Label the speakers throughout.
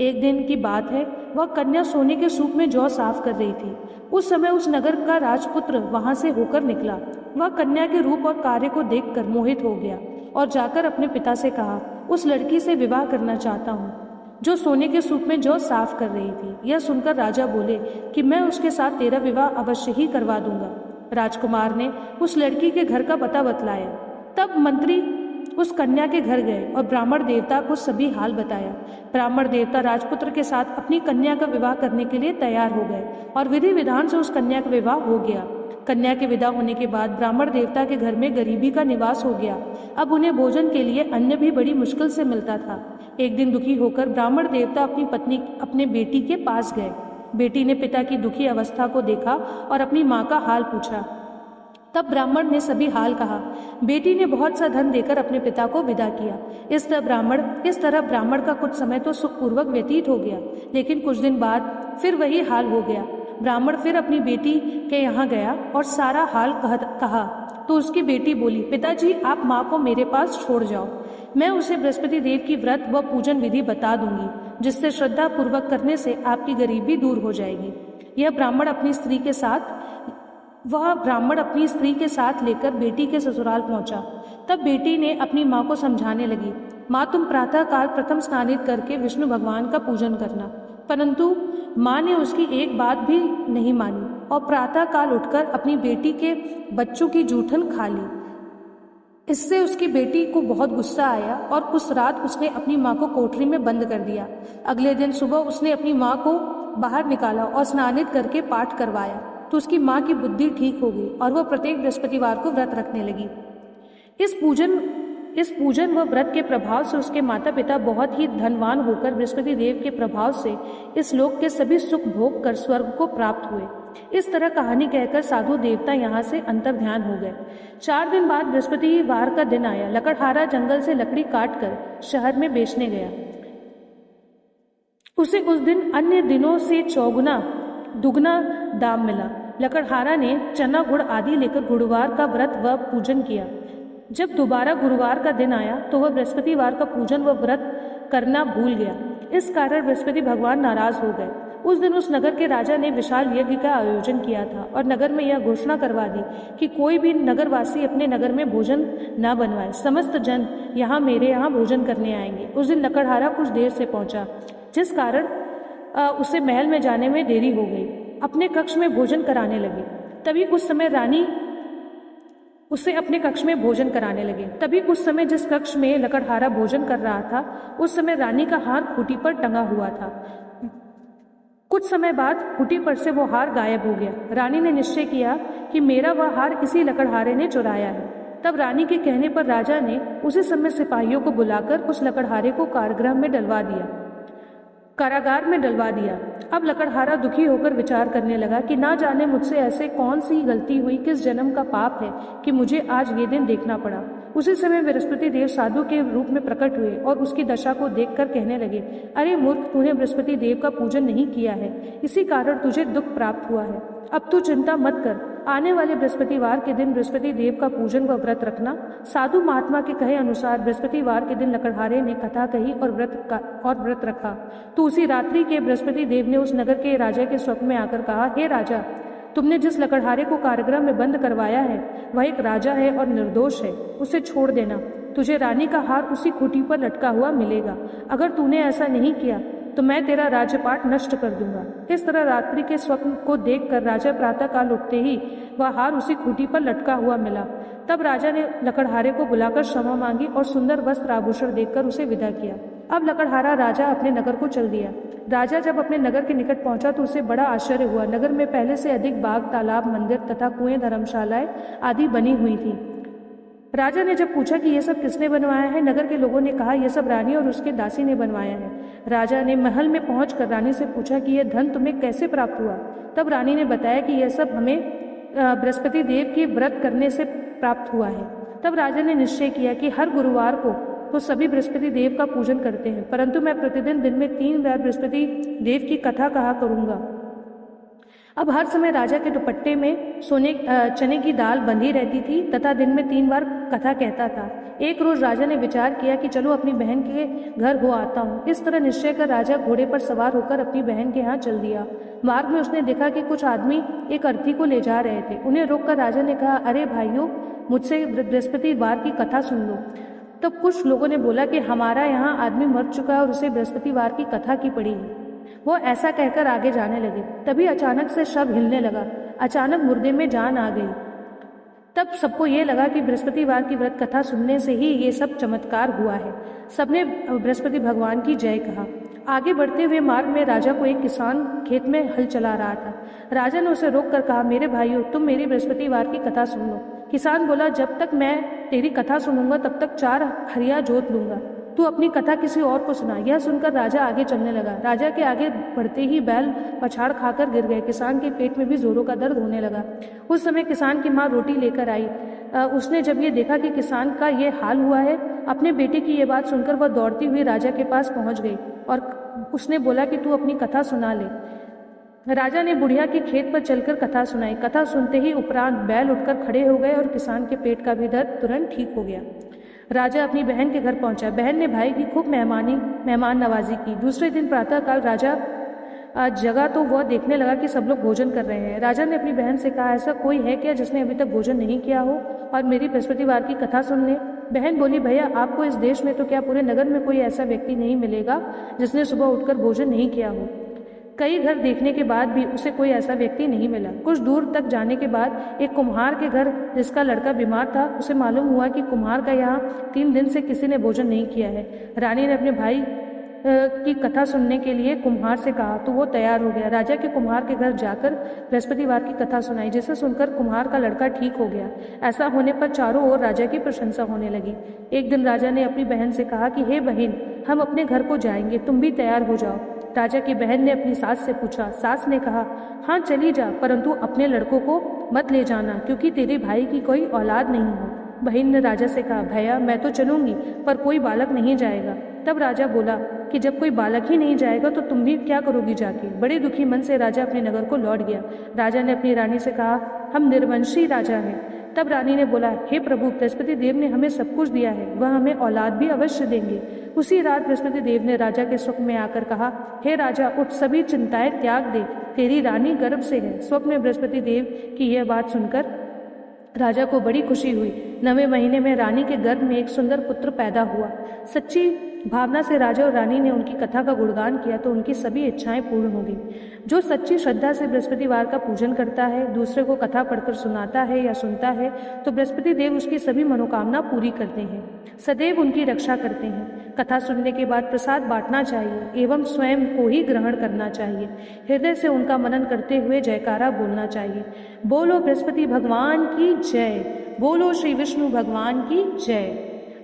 Speaker 1: एक दिन की बात है, वह कन्या सोने के सूप में जौ साफ कर रही थी। उस समय उस नगर का राजपुत्र वहां से होकर निकला। वह कन्या के रूप और कार्य को देखकर मोहित हो गया और जाकर अपने पिता से कहा, उस लड़की से विवाह करना चाहता हूँ जो सोने के सूप में जौ साफ कर रही थी। यह सुनकर राजा बोले कि मैं उसके साथ तेरा विवाह अवश्य ही करवा दूंगा। राजकुमार ने उस लड़की के घर का पता बतलाया। तब मंत्री उस कन्या के घर गए और ब्राह्मण देवता को सभी हाल बताया। ब्राह्मण देवता राजपुत्र के साथ अपनी कन्या का विवाह करने के लिए तैयार हो गए और विधि विधान से उस कन्या का विवाह हो गया। कन्या के विदा होने के बाद ब्राह्मण देवता के घर में गरीबी का निवास हो गया। अब उन्हें भोजन के लिए अन्न भी बड़ी मुश्किल से मिलता था। एक दिन दुखी होकर ब्राह्मण देवता अपनी पत्नी अपने बेटी के पास गए। बेटी ने पिता की दुखी अवस्था को देखा और अपनी माँ का हाल पूछा। तब ब्राह्मण ने सभी हाल कहा। बेटी ने बहुत सा धन देकर अपने पिता को विदा किया। इस तरह ब्राह्मण का कुछ समय तो सुखपूर्वक व्यतीत हो गया, लेकिन कुछ दिन बाद फिर वही हाल हो गया। ब्राह्मण फिर अपनी बेटी के यहाँ गया और सारा हाल कहा तो उसकी बेटी बोली, पिताजी आप माँ को मेरे पास छोड़ जाओ, मैं उसे बृहस्पति देव की व्रत व पूजन विधि बता दूंगी, जिससे श्रद्धा पूर्वक करने से आपकी गरीबी दूर हो जाएगी। यह ब्राह्मण अपनी स्त्री के साथ लेकर बेटी के ससुराल पहुंचा। तब बेटी ने अपनी माँ को समझाने लगी, माँ तुम प्रातः काल प्रथम स्नानित करके विष्णु भगवान का पूजन करना। परंतु माँ ने उसकी एक बात भी नहीं मानी और प्रातः काल उठकर अपनी बेटी के बच्चों की जूठन खा ली। इससे उसकी बेटी को बहुत गुस्सा आया और उस रात उसने अपनी माँ को कोठरी में बंद कर दिया। अगले दिन सुबह उसने अपनी माँ को बाहर निकाला और स्नानित करके पाठ करवाया तो उसकी माँ की बुद्धि ठीक हो गई और वह प्रत्येक बृहस्पतिवार को व्रत रखने लगी। इस पूजन व व्रत के प्रभाव से उसके माता पिता बहुत ही धनवान होकर बृहस्पति देव के प्रभाव से इस लोक के सभी सुख भोग कर स्वर्ग को प्राप्त हुए। इस तरह कहानी कहकर साधु देवता यहाँ से अंतर्ध्यान हो गए। 4 दिन बाद बृहस्पतिवार का दिन आया। लकड़हारा जंगल से लकड़ी काट कर शहर में बेचने गया। उसे उस दिन अन्य दिनों से दुगना दाम मिला। लकड़हारा ने चना गुड़ आदि लेकर गुरुवार का व्रत व पूजन किया। जब दोबारा गुरुवार का दिन आया तो वह बृहस्पतिवार का पूजन व व्रत करना भूल गया। इस कारण बृहस्पति भगवान नाराज हो गए। उस दिन उस नगर के राजा ने विशाल यज्ञ का आयोजन किया था और नगर में यह घोषणा करवा दी कि कोई भी नगरवासी अपने नगर में भोजन न बनवाए। समस्त जन मेरे यहाँ भोजन करने आएंगे। उस दिन लकड़हारा कुछ देर से पहुंचा, जिस कारण उसे महल में जाने में देरी हो गई। अपने कक्ष में भोजन कराने लगे। तभी उस समय रानी उसे अपने कक्ष में भोजन कराने लगे। तभी उस समय जिस कक्ष में लकड़हारा भोजन कर रहा था, उस समय रानी का हार खूंटी पर टंगा हुआ था। कुछ समय बाद खूंटी पर से वो हार गायब हो गया। रानी ने निश्चय किया कि मेरा वह हार इसी लकड़हारे ने चुराया है। तब रानी के कहने पर राजा ने उसी समय सिपाहियों को बुलाकर उस लकड़हारे को कारागार में डलवा दिया। अब लकड़हारा दुखी होकर विचार करने लगा कि ना जाने मुझसे ऐसे कौन सी गलती हुई, किस जन्म का पाप है कि मुझे आज ये दिन देखना पड़ा। उसी समय बृहस्पति देव साधु के रूप में प्रकट हुए और उसकी दशा को देखकर कहने लगे, अरे मूर्ख, तूने बृहस्पति देव का पूजन नहीं किया है, इसी कारण तुझे दुख प्राप्त हुआ है। अब तू चिंता मत कर, आने वाले बृहस्पतिवार के दिन बृहस्पति देव का पूजन व व्रत रखना। साधु महात्मा के कहे अनुसार बृहस्पतिवार के दिन लकड़हारे ने कथा कही और व्रत रखा। तो उसी रात्रि के बृहस्पति देव ने उस नगर के राजा के स्वप्न में आकर कहा, हे राजा, तुमने जिस लकड़हारे को कारागृह में बंद करवाया है वह एक राजा है और निर्दोष है, उसे छोड़ देना। तुझे रानी का हार उसी खूंटी पर लटका हुआ मिलेगा। अगर तूने ऐसा नहीं किया तो मैं तेरा राज्यपाट नष्ट कर दूंगा। इस तरह रात्रि के स्वप्न को देखकर राजा प्रातः काल उठते ही वह हार उसी खूंटी पर लटका हुआ मिला। तब राजा ने लकड़हारे को बुलाकर क्षमा मांगी और सुंदर वस्त्र आभूषण देकर उसे विदा किया। अब लकड़हारा राजा अपने नगर को चल दिया। राजा जब अपने नगर के निकट पहुंचा तो उसे बड़ा आश्चर्य हुआ। नगर में पहले से अधिक बाग, तालाब, मंदिर तथा कुएं, धर्मशालाएं आदि बनी हुई थी। राजा ने जब पूछा कि यह सब किसने बनवाया है, नगर के लोगों ने कहा यह सब रानी और उसके दासी ने बनवाया है। राजा ने महल में पहुंचकर रानी से पूछा कि यह धन तुम्हें कैसे प्राप्त हुआ। तब रानी ने बताया कि यह सब हमें बृहस्पति देव के व्रत करने से प्राप्त हुआ है। तब राजा ने निश्चय किया कि हर गुरुवार को तो सभी बृहस्पति देव का पूजन करते हैं, परंतु मैं प्रतिदिन दिन में 3 बार बृहस्पति देव की कथा कहा करूंगा। अब हर समय राजा के दुपट्टे में चने की दाल बंधी रहती थी तथा दिन में 3 बार कथा कहता था। एक रोज राजा ने विचार किया कि चलो अपनी बहन के घर हो आता हूँ। इस तरह निश्चय कर राजा घोड़े पर सवार होकर अपनी बहन के यहाँ चल दिया। मार्ग में उसने देखा कि कुछ आदमी एक अर्थी को ले जा रहे थे। उन्हें रोककर राजा ने कहा, अरे भाइयों, मुझसे बृहस्पतिवार की कथा सुन लो। तब कुछ लोगों ने बोला कि हमारा यहाँ आदमी मर चुका है और उसे बृहस्पतिवार की कथा की पड़ी है। वो ऐसा कहकर आगे जाने लगे। तभी अचानक से शव हिलने लगा। अचानक मुर्दे में जान आ गई। तब सबको ये लगा कि बृहस्पतिवार की व्रत कथा सुनने से ही ये सब चमत्कार हुआ है। सबने बृहस्पति भगवान की जय कहा। आगे बढ़ते हुए मार्ग में राजा को एक किसान खेत में हल चला रहा था। राजा ने उसे रोककर कहा, मेरे भाइयों, तुम मेरी बृहस्पतिवार की कथा सुन लो। किसान बोला, जब तक मैं तेरी कथा सुनूंगा तब तक 4 हरिया जोत लूंगा। तू अपनी कथा किसी और को सुना। यह सुनकर राजा आगे चलने लगा। राजा के आगे बढ़ते ही बैल पछाड़ खाकर गिर गए। किसान के पेट में भी जोरों का दर्द होने लगा। उस समय किसान की माँ रोटी लेकर आई। उसने जब ये देखा कि किसान का ये हाल हुआ है, अपने बेटे की ये बात सुनकर वह दौड़ती हुई राजा के पास पहुंच गई और उसने बोला कि तू अपनी कथा सुना ले। राजा ने बुढ़िया के खेत पर चलकर कथा सुनाई। कथा सुनते ही उपरांत बैल उठकर खड़े हो गए और किसान के पेट का भी दर्द तुरंत ठीक हो गया। राजा अपनी बहन के घर पहुंचा। बहन ने भाई की खूब मेहमान नवाजी की। दूसरे दिन प्रातःकाल राजा जगा तो वह देखने लगा कि सब लोग भोजन कर रहे हैं। राजा ने अपनी बहन से कहा, ऐसा कोई है क्या जिसने अभी तक भोजन नहीं किया हो और मेरी बृहस्पतिवार की कथा सुन ले। बहन बोली, भैया, आपको इस देश में तो क्या पूरे नगर में कोई ऐसा व्यक्ति नहीं मिलेगा जिसने सुबह उठकर भोजन नहीं किया हो। कई घर देखने के बाद भी उसे कोई ऐसा व्यक्ति नहीं मिला। कुछ दूर तक जाने के बाद एक कुम्हार के घर जिसका लड़का बीमार था, उसे मालूम हुआ कि कुम्हार का यहाँ 3 दिन से किसी ने भोजन नहीं किया है। रानी ने अपने भाई की कथा सुनने के लिए कुम्हार से कहा तो वो तैयार हो गया। राजा के कुम्हार के घर जाकर बृहस्पतिवार की कथा सुनाई, जिसे सुनकर कुम्हार का लड़का ठीक हो गया। ऐसा होने पर चारों ओर राजा की प्रशंसा होने लगी। एक दिन राजा ने अपनी बहन से कहा कि हे बहन, हम अपने घर को जाएंगे, तुम भी तैयार हो जाओ। राजा की बहन ने अपनी सास से पूछा। सास ने कहा, हाँ चली जा, परंतु अपने लड़कों को मत ले जाना क्योंकि तेरे भाई की कोई औलाद नहीं है। बहन ने राजा से कहा, भैया, मैं तो चलूंगी पर कोई बालक नहीं जाएगा। तब राजा बोला कि जब कोई बालक ही नहीं जाएगा तो तुम भी क्या करोगी जाके। बड़े दुखी मन से राजा अपने नगर को लौट गया। राजा ने अपनी रानी से कहा, हम निर्वंशी राजा हैं। तब रानी ने बोला, हे प्रभु, बृहस्पति देव ने हमें सब कुछ दिया है, वह हमें औलाद भी अवश्य देंगे। उसी रात बृहस्पति देव ने राजा के स्वप्न में आकर कहा, हे राजा, उठ, सभी चिंताएं त्याग दे, तेरी रानी गर्भ से है। स्वप्न में बृहस्पति देव की यह बात सुनकर राजा को बड़ी खुशी हुई। 9वें महीने में रानी के गर्भ में एक सुंदर पुत्र पैदा हुआ। सच्ची भावना से राजा और रानी ने उनकी कथा का गुणगान किया तो उनकी सभी इच्छाएं पूर्ण हो गई। जो सच्ची श्रद्धा से बृहस्पतिवार का पूजन करता है, दूसरे को कथा पढ़कर सुनाता है या सुनता है, तो बृहस्पति देव उसकी सभी मनोकामना पूरी करते हैं, सदैव उनकी रक्षा करते हैं। कथा सुनने के बाद प्रसाद बांटना चाहिए एवं स्वयं को ही ग्रहण करना चाहिए। हृदय से उनका मनन करते हुए जयकारा बोलना चाहिए। बोलो बृहस्पति भगवान की जय, बोलो श्री विष्णु भगवान की जय।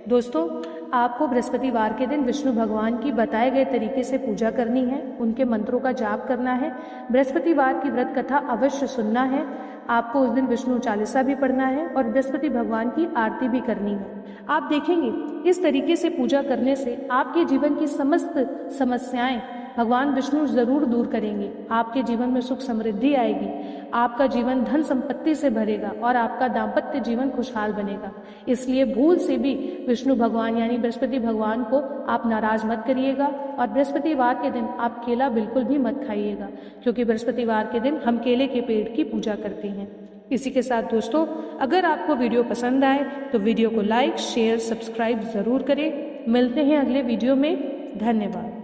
Speaker 1: दोस्तों, आपको बृहस्पतिवार के दिन विष्णु भगवान की बताए गए तरीके से पूजा करनी है, उनके मंत्रों का जाप करना है, बृहस्पतिवार की व्रत कथा अवश्य सुनना है। आपको उस दिन विष्णु चालीसा भी पढ़ना है और बृहस्पति भगवान की आरती भी करनी है। आप देखेंगे इस तरीके से पूजा करने से आपके जीवन की समस्त समस्याएं भगवान विष्णु जरूर दूर करेंगे। आपके जीवन में सुख समृद्धि आएगी, आपका जीवन धन संपत्ति से भरेगा और आपका दाम्पत्य जीवन खुशहाल बनेगा। इसलिए भूल से भी विष्णु भगवान यानी बृहस्पति भगवान को आप नाराज मत करिएगा और बृहस्पतिवार के दिन आप केला बिल्कुल भी मत खाइएगा, क्योंकि बृहस्पतिवार के दिन हम केले के पेड़ की पूजा करते हैं। इसी के साथ दोस्तों, अगर आपको वीडियो पसंद आए तो वीडियो को लाइक, शेयर, सब्सक्राइब जरूर करें। मिलते हैं अगले वीडियो में। धन्यवाद।